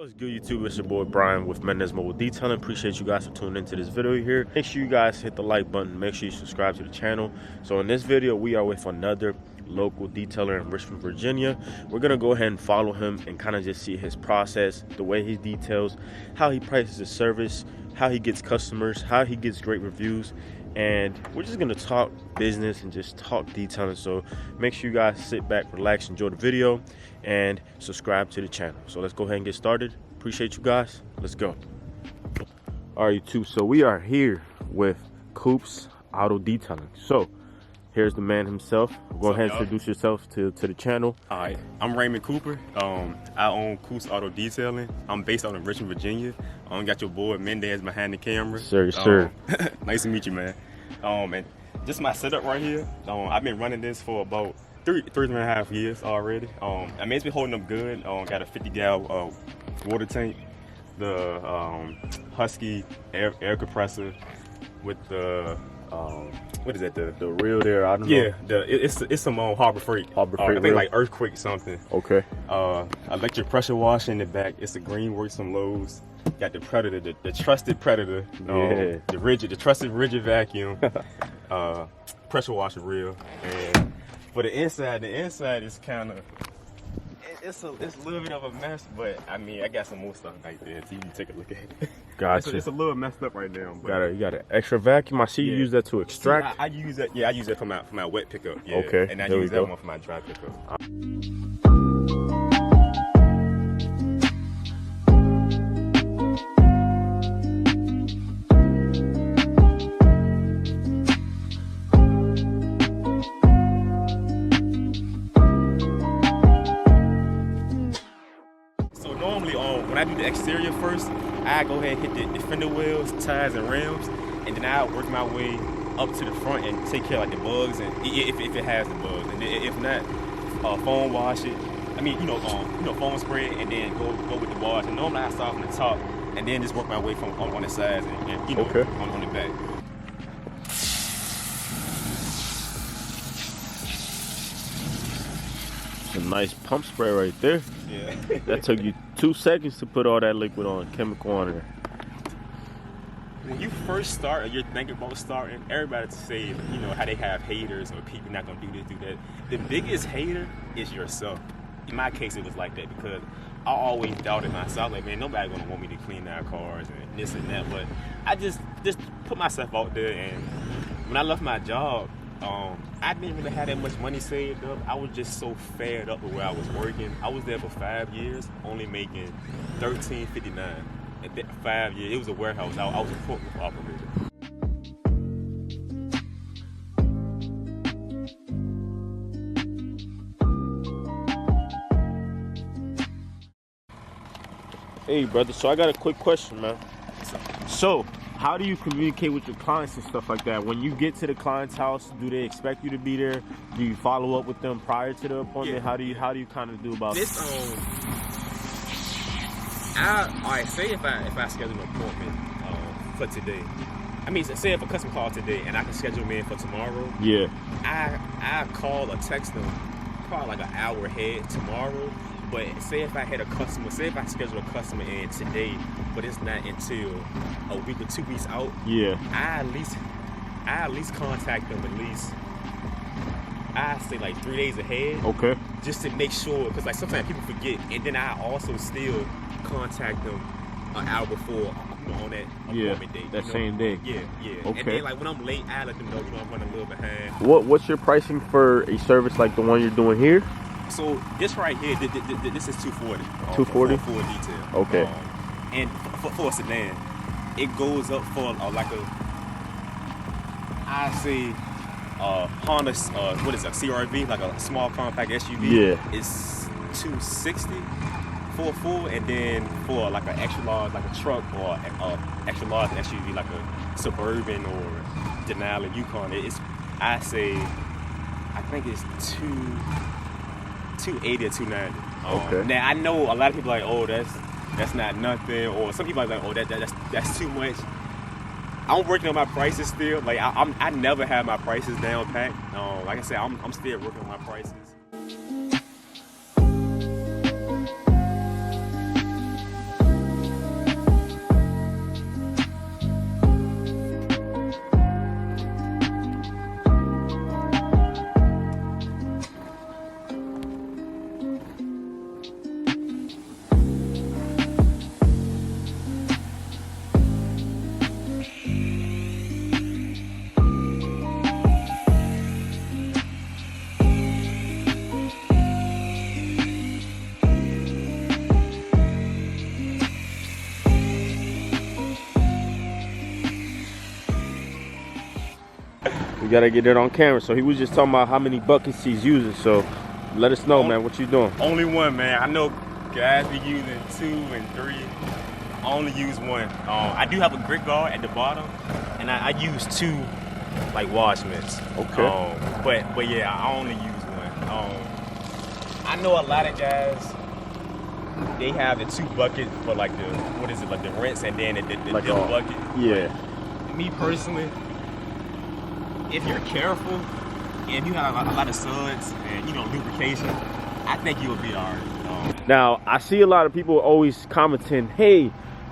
What's good, YouTube? It's your boy Brian with Mendez Mobile Detailing. Appreciate you guys for tuning into this video here. Make sure you guys hit the like button. Make sure you subscribe to the channel. So in this video, we are with another local detailer in Richmond, Virginia. We're gonna go ahead and follow him and kind of just see his process, the way he details, how he prices his service, how he gets customers, how he gets great reviews. And we're just gonna talk business and just talk detailing. So make sure you guys sit back, relax, enjoy the video, and subscribe to the channel. So let's go ahead and get started. Appreciate you guys. Let's go. All right, YouTube. So we are here with Coops Auto Detailing. So here's the man himself. Go ahead and introduce yourself to the channel. All right, I'm Raymond Cooper. I own Coops Auto Detailing. I'm based out in Richmond, Virginia. Got your boy Mendez behind the camera. Sir, sir. Nice to meet you, man. And just my setup right here. I've been running this for about three and a half years already. I mean, it's been holding up good. Got a 50-gallon water tank, the Husky air compressor with the what is that? The real there? I don't know. Yeah, it's some Harbor Freight. Harbor Freight. I think like Earthquake something. Okay. Electric pressure washer in the back. It's a Greenworks from Lowe's. Got the Predator, the trusted Predator. The trusted rigid vacuum. Pressure washer reel. And for the inside is kind of it's a little bit of a mess, but I mean I got some more stuff back there so you can take a look at it. Gotcha. It's a little messed up right now. But you got an extra vacuum. I see you use that to extract. I use that. Yeah, I use that for my wet pickup. Yeah. Okay. And I use that one for my dry pickup. When I do the exterior first, I go ahead and hit the fender wheels, tires, and rims, and then I work my way up to the front and take care of like the bugs, and if it has the bugs, and if not, foam wash it. I mean, foam spray, and then go with the wash. And normally I start from the top, and then just work my way from on the sides and okay. on the back. A nice pump spray right there. Yeah. That took you 2 seconds to put all that liquid on, chemical on there. When you first start or you're thinking about starting, everybody say, how they have haters or people not gonna do this, do that. The biggest hater is yourself. In my case, it was like that because I always doubted myself. Like, man, nobody gonna want me to clean their cars and this and that. But I just put myself out there, and when I left my job, I didn't really have that much money saved up. I was just so fed up with where I was working. I was there for 5 years, only making $13.59. At that 5 years, it was a warehouse. I was a forklift operator. Hey, brother. So I got a quick question, man. So how do you communicate with your clients and stuff like that? When you get to the client's house, do they expect you to be there? Do you follow up with them prior to the appointment? Yeah. How do you kind of do about this? Say if I schedule an appointment for today. I mean, say if a customer call today and I can schedule them in for tomorrow. Yeah. I call or text them probably like an hour ahead tomorrow. But say if I had a customer, say if I schedule a customer in today, but it's not until a week or 2 weeks out. Yeah. I at least contact them I say like 3 days ahead. Okay. Just to make sure, because like sometimes people forget, and then I also still contact them an hour before on that appointment day. That same day. Yeah. Okay. And then like when I'm late, I let them know I'm running a little behind. What's your pricing for a service like the one you're doing here? So this right here, this is $240. $240 for detail. Okay. And for a sedan, it goes up for Honda, what is that, CRV, like a small compact SUV. Yeah. It's $260 for a full, and then for like an extra large, like a truck, or extra large SUV, like a Suburban or Denali, Yukon, I think it's $280 or $290. Okay. Now I know a lot of people are like, oh, that's not nothing, or some people are like, oh, that's too much. I'm working on my prices still. Like I never have my prices down packed. Like I said, I'm still working on my prices. We gotta get it on camera. So he was just talking about how many buckets he's using. So let us know, man, what you doing. Only one, man. I know guys be using 2 and 3. I only use one. I do have a grit guard at the bottom, and I use 2 like wash mitts. Okay. But yeah, I only use one. I know a lot of guys, they have the 2 buckets for like the, what is it, like the rinse and then the like dip bucket. Yeah. Me personally, if you're careful and you have a lot of suds and, you know, lubrication, I think you'll be all right. Now, I see a lot of people always commenting, hey,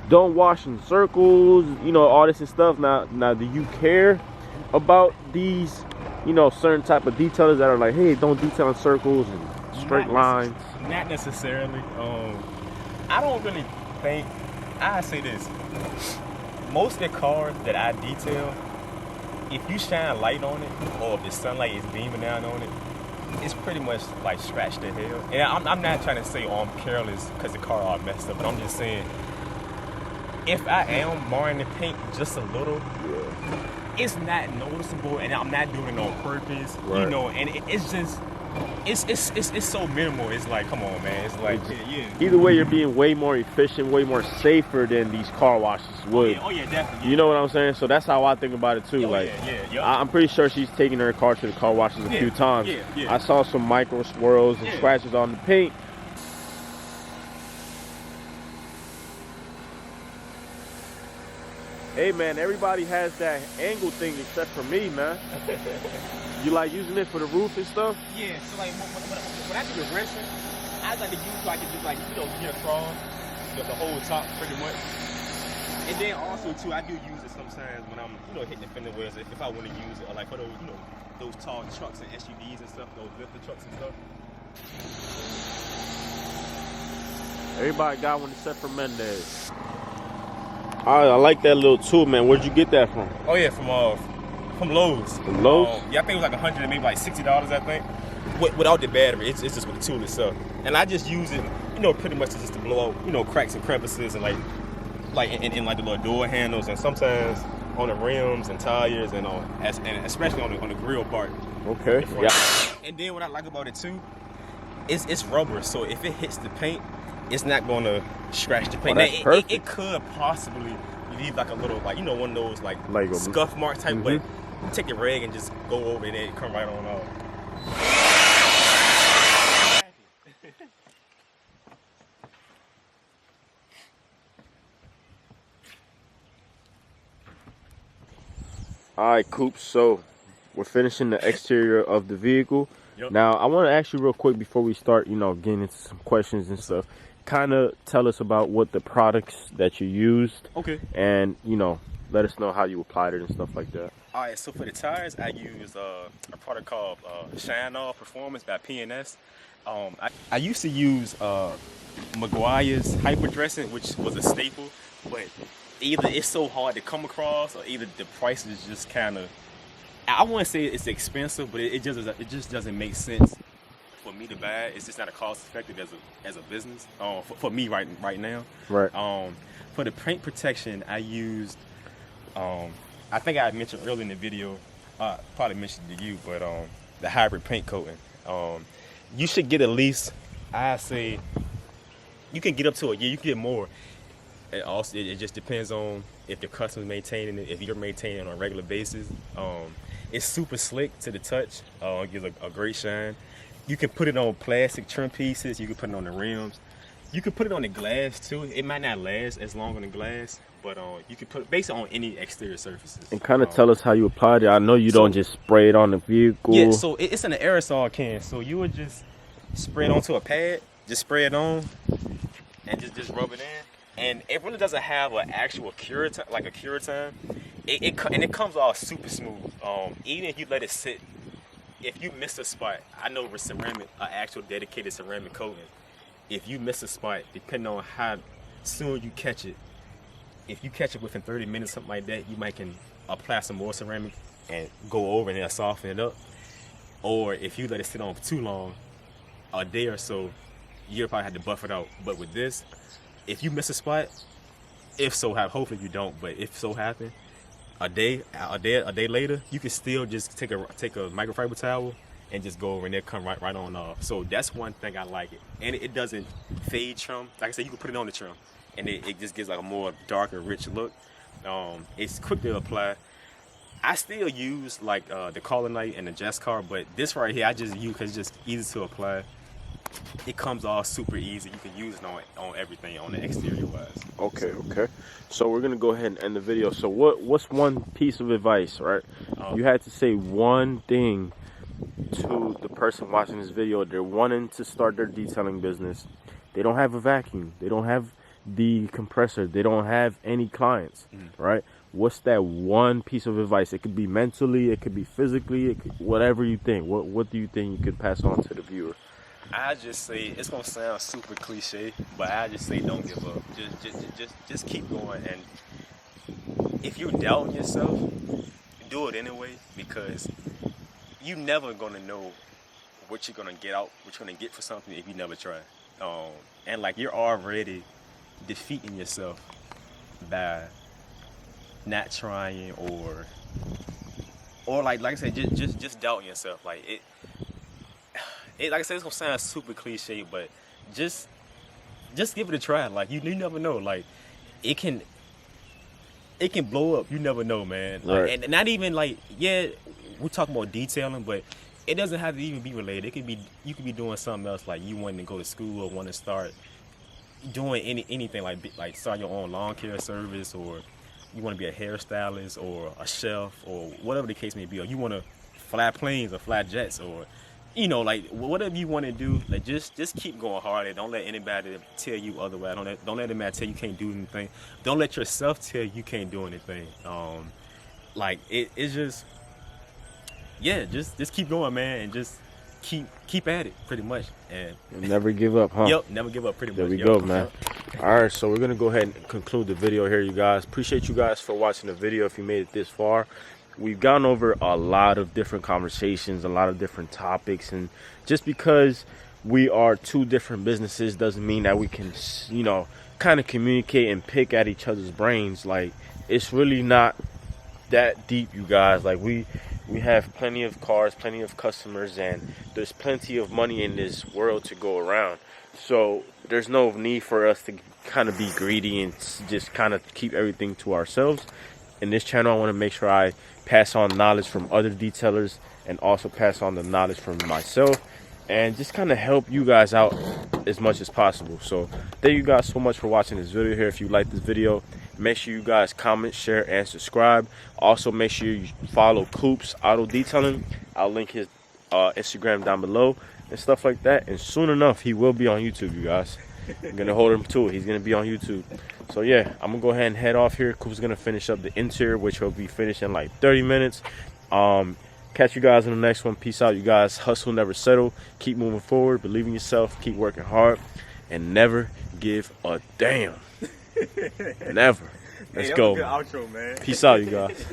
don't wash in circles, you know, all this and stuff. Now, do you care about these, you know, certain type of detailers that are like, hey, don't detail in circles and straight lines? Not necessarily. I don't really think, I say this, most of the cars that I detail, if you shine light on it, or if the sunlight is beaming down on it, it's pretty much like scratched to hell. And I'm not trying to say, oh, I'm careless because the car all messed up, but I'm just saying, if I am marring the paint just a little, it's not noticeable, and I'm not doing it on purpose, you know, and it's just, it's so minimal. It's like, come on, man. It's like, yeah. Either way, you're being way more efficient, way more safer than these car washes would. Oh yeah, definitely. You know what I'm saying? So that's how I think about it too. Like, I'm pretty sure she's taking her car to the car washes a few times. I saw some micro swirls and scratches on the paint. Hey man, everybody has that angle thing except for me, man. You like using it for the roof and stuff? Yeah, so like when I do the rinsing, I like to use so I can just like, you know, get across the whole top pretty much. And then also too, I do use it sometimes when I'm, you know, hitting the fender wells if I want to use it, or like for those, you know, those tall trucks and SUVs and stuff, those lifter trucks and stuff. Everybody got one except for Mendez. I like that little tool, man. Where'd you get that from? Oh yeah, from Lowe's. From Lowe's? Yeah, I think it was like 100 and maybe like $60, I think. Without the battery, it's just with the tool itself. And I just use it, you know, pretty much just to blow out, you know, cracks and crevices and like in like the little door handles, and sometimes on the rims and tires, and especially on the grill part. Okay. Yeah. And then what I like about it too, it's rubber, so if it hits the paint, it's not gonna scratch the paint. Oh, now, it could possibly leave like a little, like, you know, one of those like scuff mark type, but take the rag and just go over it and it come right on off. All right, Coops. So we're finishing the exterior of the vehicle. Now I want to ask you real quick before we start, you know, getting into some questions and stuff. Kind of tell us about what the products that you used. Okay. And, you know, let us know how you applied it and stuff like that. All right, so for the tires, I use a product called Shine All Performance by P&S. I used to use Maguire's Hyper Dressing, which was a staple, but either it's so hard to come across, or either the price is just kind of, I wouldn't say it's expensive, but it just doesn't make sense for me to buy it. It's just not a cost effective as a business for me right now. Right. For the paint protection, I used I think I mentioned earlier in the video, probably mentioned it to you, but the hybrid paint coating. You should get at least, I say, you can get up to a year. You can get more. It just depends on if the customer's maintaining it, if you're maintaining it on a regular basis. It's super slick to the touch. It gives a great shine. You can put it on plastic trim pieces. You can put it on the rims. You can put it on the glass too. It might not last as long on the glass, but you can put it basically on any exterior surfaces. And kind of tell us how you applied it. I know you don't just spray it on the vehicle. Yeah, so it's in an aerosol can. So you would just spray it onto a pad, just spray it on, and just rub it in. And it really doesn't have an actual cure time, like a cure time. It comes off super smooth. Even if you let it sit, if you miss a spot, I know with ceramic, an actual dedicated ceramic coating, if you miss a spot, depending on how soon you catch it, if you catch it within 30 minutes, something like that, you might can apply some more ceramic and go over and then soften it up. Or if you let it sit on for too long, a day or so, you'll probably have to buff it out. But with this, if you miss a spot, hopefully you don't, but if so happen, a day later, you can still just take a microfiber towel and just go over and it come right on off. So that's one thing I like it, and it doesn't fade trim. Like I said, you can put it on the trim, and it just gives like a more darker, rich look. It's quick to apply. I still use like the Colonite and the Jess Car, but this right here I just use because it's just easy to apply. It comes off super easy. You can use it on everything on the exterior wise. Okay. So we're gonna go ahead and end the video. So what's one piece of advice, right? You had to say one thing to the person watching this video. They're wanting to start their detailing business. They don't have a vacuum. They don't have the compressor. They don't have any clients, right? What's that one piece of advice? It could be mentally, it could be physically, whatever you think. What do you think you could pass on to the viewer? I just say, it's gonna sound super cliche, but I just say don't give up. Just keep going, and if you doubt yourself, do it anyway, because you never gonna know what you're gonna get out, what you're gonna get for something if you never try. And like you're already defeating yourself by not trying or like I said, just doubting yourself. Like it like I said, it's gonna sound super cliche, but just give it a try. Like you never know. Like it can blow up. You never know, man. Like, right. And not even like, yeah, we talk about detailing, but it doesn't have to even be related. It could be, you could be doing something else, like you wanting to go to school or want to start doing anything like start your own lawn care service, or you want to be a hairstylist or a chef or whatever the case may be, or you want to fly planes or fly jets, or you know, like whatever you want to do, like just keep going hard. And don't let anybody tell you otherwise. Don't let anybody tell you can't do anything. Don't let yourself tell you can't do anything. Like it's just, yeah, just keep going, man, and just keep at it, pretty much, and never give up, huh? Yep, never give up, pretty much. There we go, man. All right, so we're gonna go ahead and conclude the video here, you guys. Appreciate you guys for watching the video. If you made it this far, we've gone over a lot of different conversations, a lot of different topics, and just because we are two different businesses doesn't mean that we can, you know, kind of communicate and pick at each other's brains. Like, it's really not that deep, you guys. Like, we have plenty of cars, plenty of customers, and there's plenty of money in this world to go around. So there's no need for us to kind of be greedy and just kind of keep everything to ourselves. In this channel, I want to make sure I pass on knowledge from other detailers and also pass on the knowledge from myself, and just kind of help you guys out as much as possible. So thank you guys so much for watching this video here. If you like this video, make sure you guys comment, share, and subscribe. Also, make sure you follow Coops Auto Detailing. I'll link his Instagram down below and stuff like that. And soon enough, he will be on YouTube, you guys. I'm gonna hold him to it. He's gonna be on YouTube. So yeah, I'm gonna go ahead and head off here. Coops is gonna finish up the interior, which will be finished in like 30 minutes. Catch you guys in the next one. Peace out, you guys. Hustle, never settle. Keep moving forward. Believe in yourself. Keep working hard, and never give a damn. Never. Let's go. Good outro, man. Peace out, you guys.